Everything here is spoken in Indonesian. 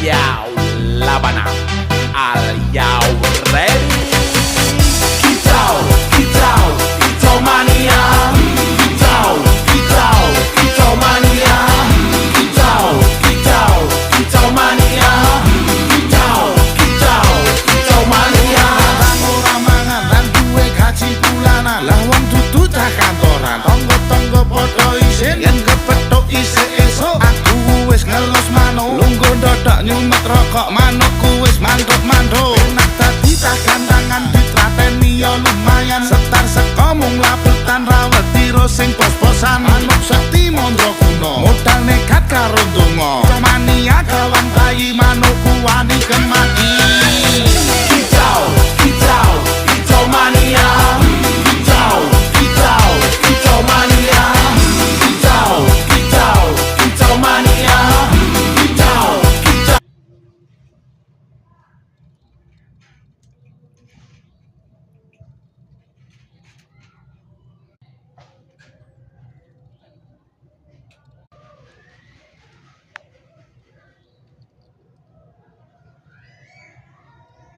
Yo, Labana, are you ready? Kicau, kicau, kicau mania. Kicau, kicau, kicau mania. Kicau, kicau, kicau mania. Kicau, kicau, kicau mania. Ora mangan lan duwe gaji bulanan, lah wong dudu cah kantoran. Tonggo-tonggo padha isin yen kepethuk isih esuk. Aku wis ngelos manuk, lungguh ndodok nyumet rokok manukku wis manduk-manduk. Enak dadi cah gandangan ditrateni ya lumayan. Setar seko mung labutan rawet tiro sing pos-posan. Manuk sekti mondro kuno, modal nekat karo donga. Mania kawan bayi